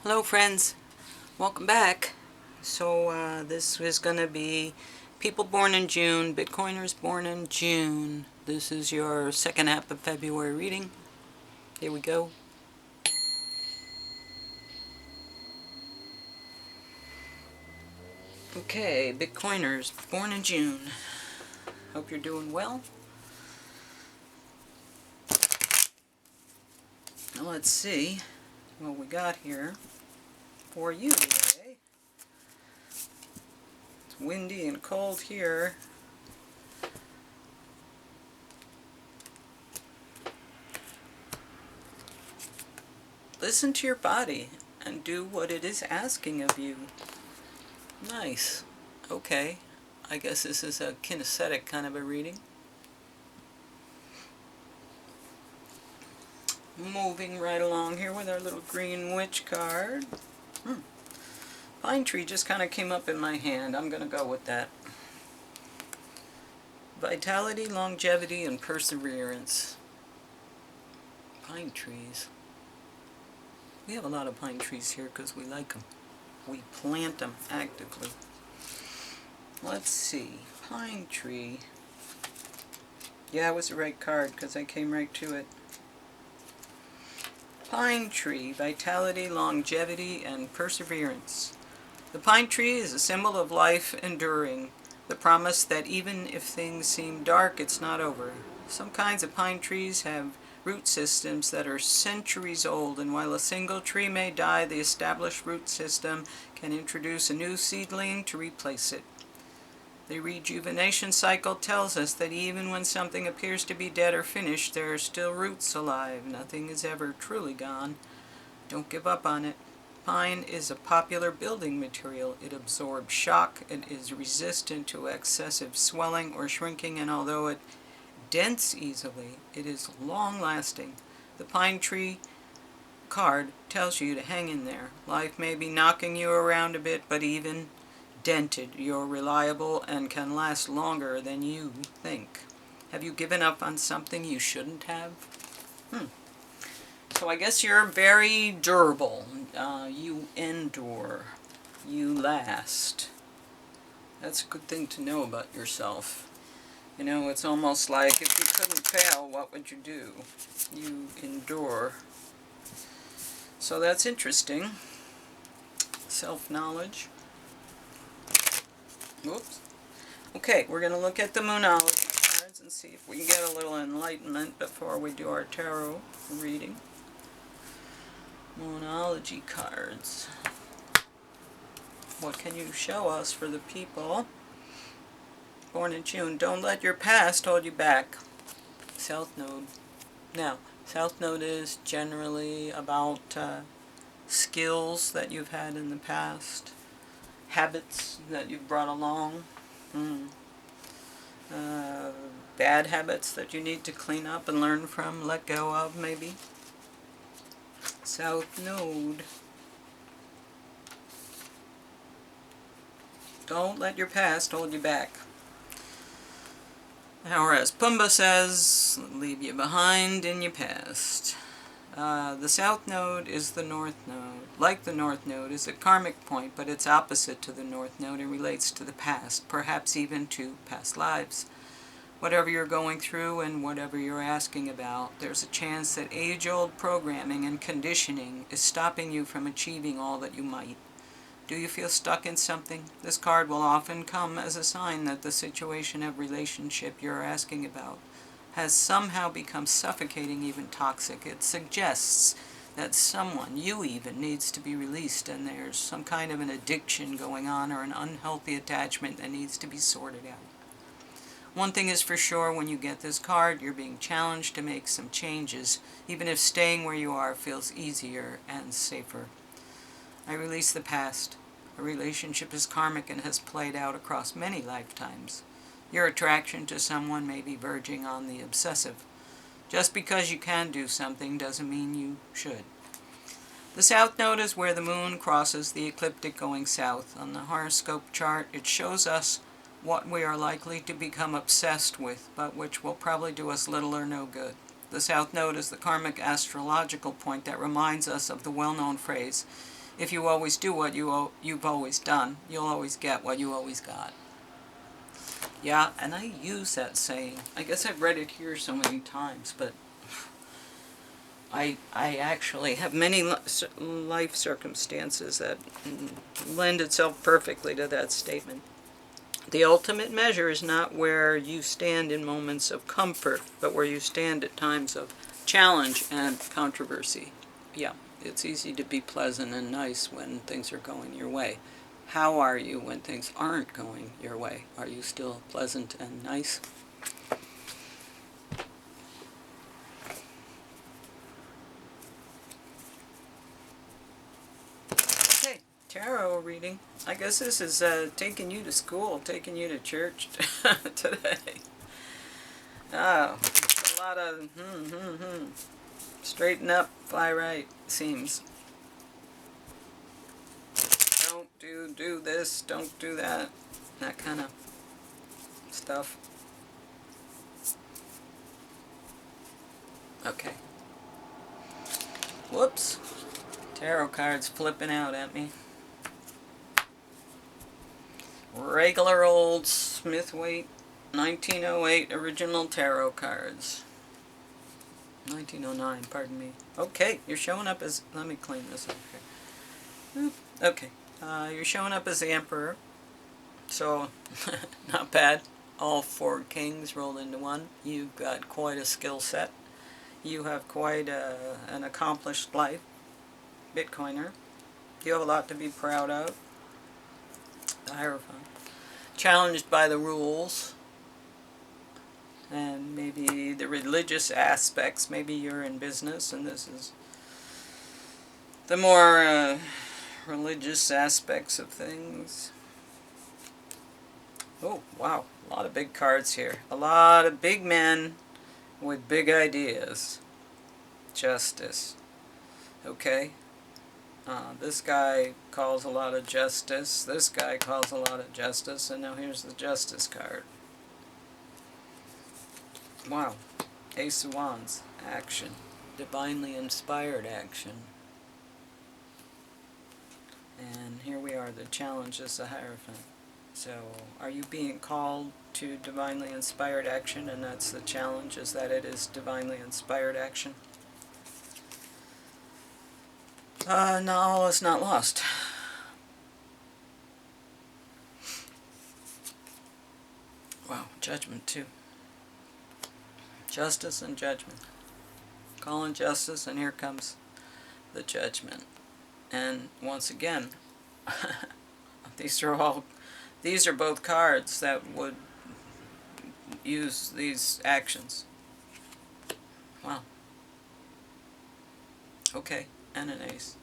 Hello friends, welcome back. This is going to be people born in June, Bitcoiners born in June. This is your second half of February reading. Here we go. Okay, Bitcoiners born in June. Hope you're doing well. Now let's see what we got here for you today. It's windy and cold here. Listen to your body and do what it is asking of you. Nice. Okay. I guess this is a kinesthetic kind of a reading. Moving right along here with our little green witch card. Pine tree just kind of came up in my hand. I'm going to go with that. Vitality, longevity, and perseverance. Pine trees. We have a lot of pine trees here because we like them. We plant them actively. Let's see. Pine tree. Yeah, it was the right card because I came right to it. Pine tree, vitality, longevity, and perseverance. The pine tree is a symbol of life enduring, the promise that even if things seem dark, it's not over. Some kinds of pine trees have root systems that are centuries old, and while a single tree may die, the established root system can introduce a new seedling to replace it. The rejuvenation cycle tells us that even when something appears to be dead or finished, there are still roots alive. Nothing is ever truly gone. Don't give up on it. Pine is a popular building material. It absorbs shock. It is resistant to excessive swelling or shrinking, and although it dents easily, it is long-lasting. The pine tree card tells you to hang in there. Life may be knocking you around a bit, but even dented, you're reliable and can last longer than you think. Have you given up on something you shouldn't have? So I guess you're very durable. You endure. You last. That's a good thing to know about yourself. You know, it's almost like if you couldn't fail, what would you do? You endure. So that's interesting. Self-knowledge. Whoops. Okay, we're going to look at the Moonology cards and see if we can get a little enlightenment before we do our tarot reading. Moonology cards. What can you show us for the people born in June? Don't let your past hold you back. South Node. Now, South Node is generally about skills that you've had in the past, habits that you've brought along, bad habits that you need to clean up and learn from, let go of maybe. South Node. Don't let your past hold you back. Or as Pumbaa says, leave you behind in your past. The South Node is the North Node. Like the North Node, is a karmic point, but it's opposite to the North Node and relates to the past, perhaps even to past lives. Whatever you're going through and whatever you're asking about, there's a chance that age-old programming and conditioning is stopping you from achieving all that you might. Do you feel stuck in something? This card will often come as a sign that the situation of relationship you're asking about has somehow become suffocating, even toxic. It suggests that someone, you even, needs to be released, and there's some kind of an addiction going on or an unhealthy attachment that needs to be sorted out. One thing is for sure, when you get this card, you're being challenged to make some changes, even if staying where you are feels easier and safer. I release the past. A relationship is karmic and has played out across many lifetimes. Your attraction to someone may be verging on the obsessive. Just because you can do something doesn't mean you should. The South Node is where the moon crosses the ecliptic going south. On the horoscope chart, it shows us what we are likely to become obsessed with, but which will probably do us little or no good. The South Node is the karmic astrological point that reminds us of the well-known phrase, If you always do what you've always done, you'll always get what you always got. Yeah, and I use that saying. I guess I've read it here so many times, but I actually have many life circumstances that lend itself perfectly to that statement. The ultimate measure is not where you stand in moments of comfort, but where you stand at times of challenge and controversy. Yeah, it's easy to be pleasant and nice when things are going your way. How are you when things aren't going your way? Are you still pleasant and nice? Okay, tarot reading. I guess this is taking you to school, taking you to church today. Oh, a lot of straighten up, fly right, seems. Don't do this, don't do that. That kind of stuff. Okay. Whoops. Tarot cards flipping out at me. Regular old Smith-Waite 1908 original tarot cards. 1909, pardon me. Okay, you're showing up as... Let me clean this up here. Okay, you're showing up as the Emperor. So, not bad. All four kings rolled into one. You've got quite a skill set. You have quite an accomplished life. Bitcoiner. You have a lot to be proud of. The Hierophant. Challenged by the rules. And maybe the religious aspects. Maybe you're in business and this is the more religious aspects of things. Oh, wow. A lot of big cards here. A lot of big men with big ideas. Justice. Okay. This guy calls a lot of justice. This guy calls a lot of justice. And now here's the Justice card. Wow. Ace of Wands. Action. Divinely inspired action. And here we are. The challenge is the Hierophant. So, are you being called to divinely inspired action? And that's the challenge, is that it is divinely inspired action? No, all is not lost. Wow, judgment too. Justice and judgment. Calling justice, and here comes the judgment. And once again, these are both cards that would use these actions. Wow. Okay, and an ace.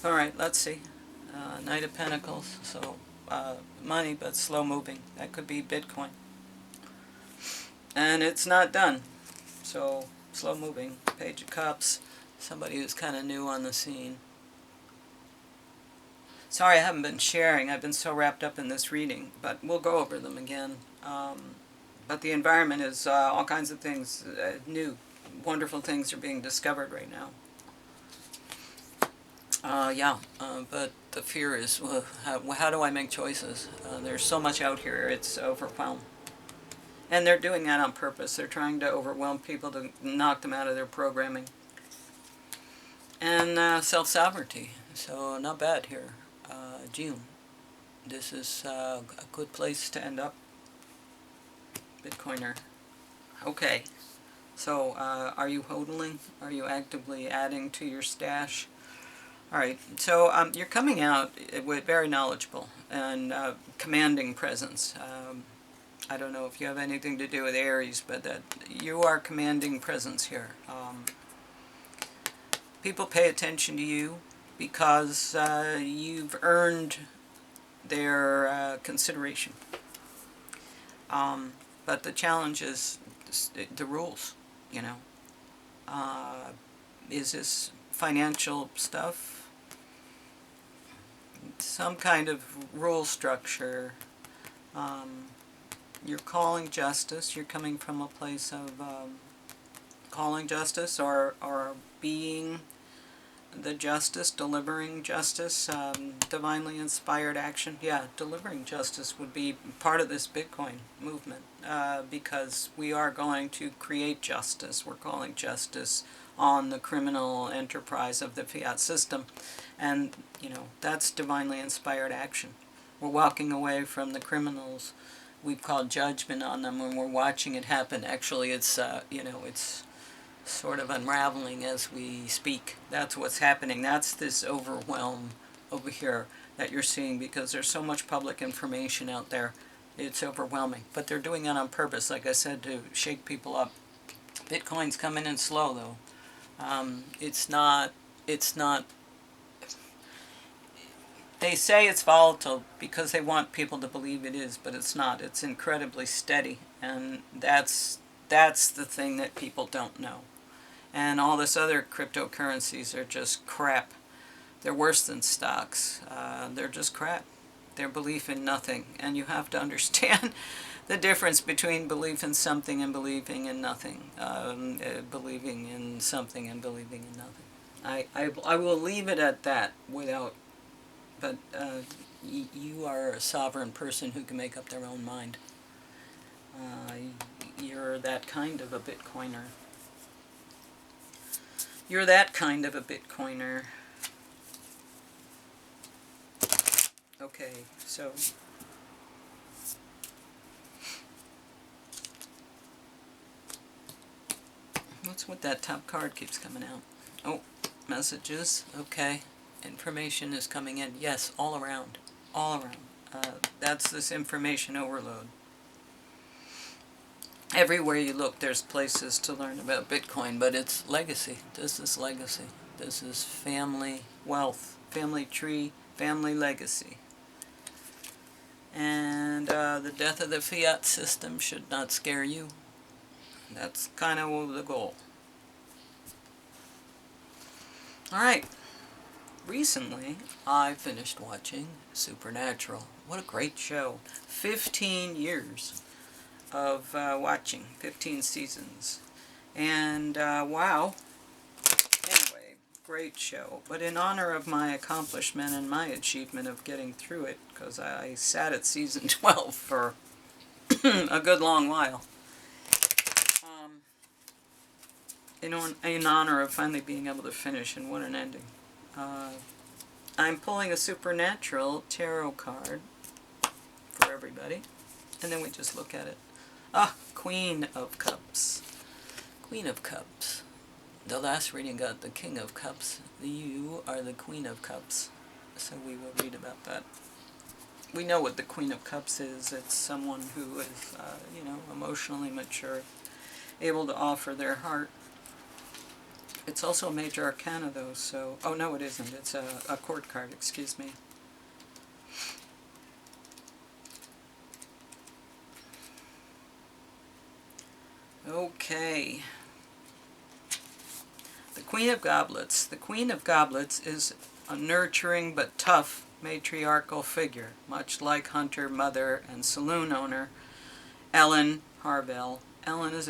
Alright, let's see. Knight of Pentacles, so money, but slow moving. That could be Bitcoin. And it's not done, so slow moving. Page of Cups, somebody who's kind of new on the scene. Sorry I haven't been sharing, I've been so wrapped up in this reading, but we'll go over them again. But the environment is all kinds of things, new, wonderful things are being discovered right now. But the fear is, how do I make choices? There's so much out here, it's overwhelmed. And they're doing that on purpose. They're trying to overwhelm people to knock them out of their programming. And self-sovereignty, so not bad here. June. This is a good place to end up. Bitcoiner. Okay. So, are you hodling? Are you actively adding to your stash? Alright, so you're coming out with very knowledgeable and commanding presence. I don't know if you have anything to do with Aries, but that you are commanding presence here. People pay attention to you because you've earned their consideration. But the challenge is the rules, you know. Is this financial stuff? Some kind of rule structure. You're calling justice. You're coming from a place of calling justice or being the justice, delivering justice, divinely inspired action. Yeah, delivering justice would be part of this Bitcoin movement, because we are going to create justice. We're calling justice on the criminal enterprise of the fiat system. And, that's divinely inspired action. We're walking away from the criminals. We've called judgment on them when we're watching it happen. Actually, it's, it's sort of unraveling as we speak. That's what's happening. That's this overwhelm over here that you're seeing, because there's so much public information out there. It's overwhelming. But they're doing it on purpose, like I said, to shake people up. Bitcoin's coming in slow, though. It's not, they say it's volatile because they want people to believe it is, but it's not. It's incredibly steady, and that's the thing that people don't know. And all this other cryptocurrencies are just crap. They're worse than stocks. They're just crap. They're belief in nothing. And you have to understand the difference between belief in something and believing in nothing. Believing in something and believing in nothing. I will leave it at that without... But you are a sovereign person who can make up their own mind. You're that kind of a Bitcoiner. You're that kind of a Bitcoiner. Okay, so... what's with that top card keeps coming out? Oh, messages. Okay. Information is coming in. Yes, all around. All around. That's this information overload. Everywhere you look, there's places to learn about Bitcoin, but it's legacy. This is legacy. This is family wealth, family tree, family legacy. And the death of the fiat system should not scare you. That's kind of the goal. Alright. Recently, I finished watching Supernatural. What a great show. 15 years of watching. 15 seasons. And, wow. Anyway, great show. But in honor of my accomplishment and my achievement of getting through it, because I sat at season 12 for a good long while. In honor of finally being able to finish, and what an ending. I'm pulling a Supernatural tarot card for everybody, and then we just look at it. Queen of Cups. Queen of Cups. The last reading got the King of Cups. You are the Queen of Cups, so we will read about that. We know what the Queen of Cups is. It's someone who is, emotionally mature, able to offer their heart. It's also a major arcana, though, so... Oh, no, it isn't. It's a court card, excuse me. Okay. The Queen of Goblets. The Queen of Goblets is a nurturing but tough matriarchal figure, much like hunter, mother, and saloon owner Ellen Harvell. Ellen is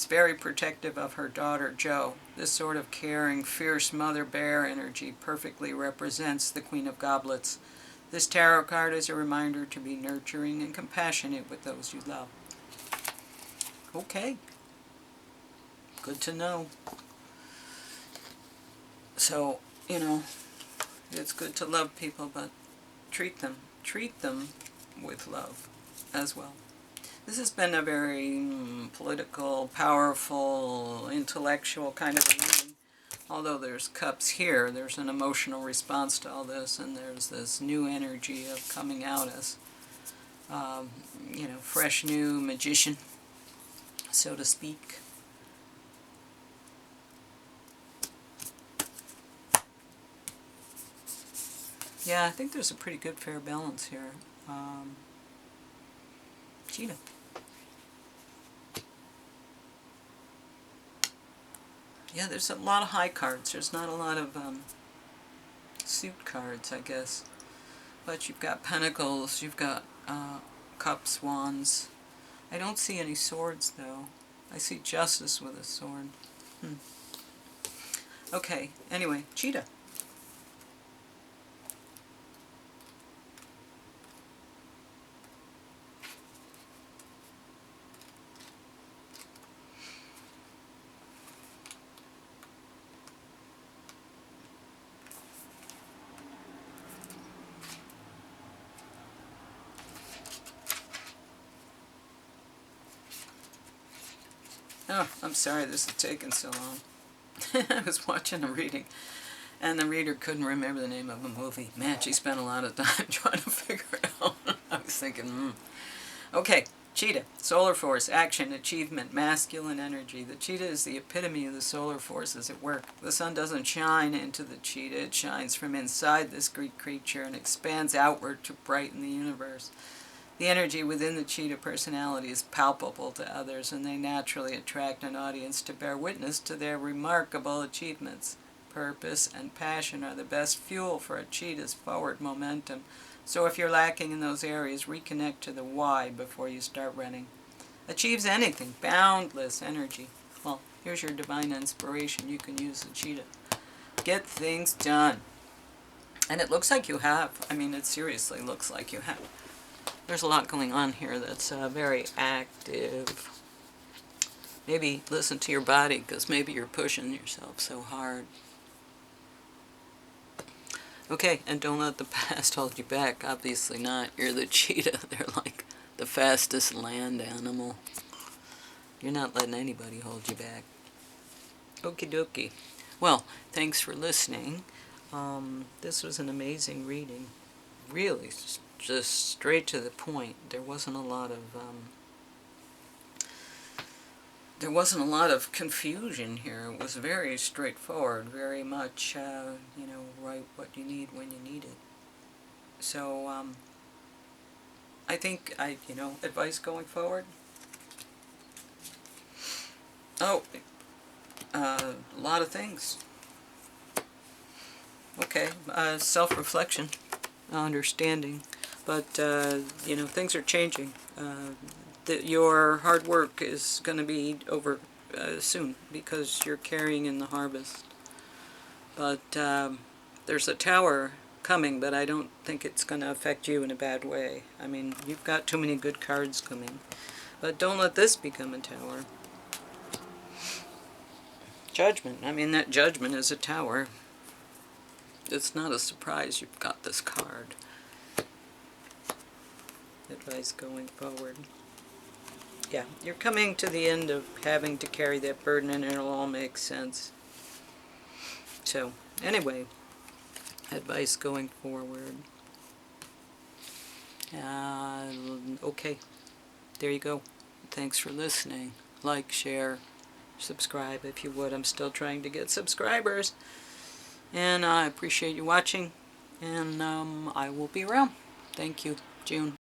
very protective of her daughter, Jo. This sort of caring, fierce mother bear energy perfectly represents the Queen of Goblets. This tarot card is a reminder to be nurturing and compassionate with those you love. Okay. Good to know. So, it's good to love people, but treat them with love as well. This has been a very political, powerful, intellectual kind of a reading. Although there's cups here, there's an emotional response to all this, and there's this new energy of coming out as, fresh new magician, so to speak. Yeah, I think there's a pretty good fair balance here. Cheetah. Yeah, there's a lot of high cards. There's not a lot of suit cards, I guess. But you've got pentacles, you've got cups, wands. I don't see any swords, though. I see justice with a sword. Okay, anyway, cheetah. Oh, I'm sorry this is taking so long. I was watching a reading, and the reader couldn't remember the name of a movie. Man, she spent a lot of time trying to figure it out. I was thinking, Okay, cheetah. Solar force, action, achievement, masculine energy. The cheetah is the epitome of the solar forces at work. The sun doesn't shine into the cheetah. It shines from inside this Greek creature and expands outward to brighten the universe. The energy within the cheetah personality is palpable to others, and they naturally attract an audience to bear witness to their remarkable achievements. Purpose and passion are the best fuel for a cheetah's forward momentum. So if you're lacking in those areas, reconnect to the why before you start running. Achieves anything, boundless energy. Well, here's your divine inspiration. You can use the cheetah. Get things done. And it looks like you have. I mean, it seriously looks like you have. There's a lot going on here that's very active. Maybe listen to your body, because maybe you're pushing yourself so hard. Okay, and don't let the past hold you back. Obviously not. You're the cheetah. They're like the fastest land animal. You're not letting anybody hold you back. Okie dokie. Well, thanks for listening. This was an amazing reading. Really, just straight to the point. There wasn't a lot of confusion here. It was very straightforward, very much, right what you need when you need it. So, I think advice going forward. Oh, a lot of things. Okay, self-reflection, understanding, but, things are changing. Your hard work is going to be over soon, because you're carrying in the harvest. But there's a tower coming, but I don't think it's going to affect you in a bad way. I mean, you've got too many good cards coming. But don't let this become a tower. Judgment. I mean, that judgment is a tower. It's not a surprise you've got this card. Advice going forward. Yeah, you're coming to the end of having to carry that burden, and it'll all make sense. So, anyway, advice going forward. Okay, there you go. Thanks for listening. Like, share, subscribe if you would. I'm still trying to get subscribers. And I appreciate you watching. And I will be around. Thank you, June.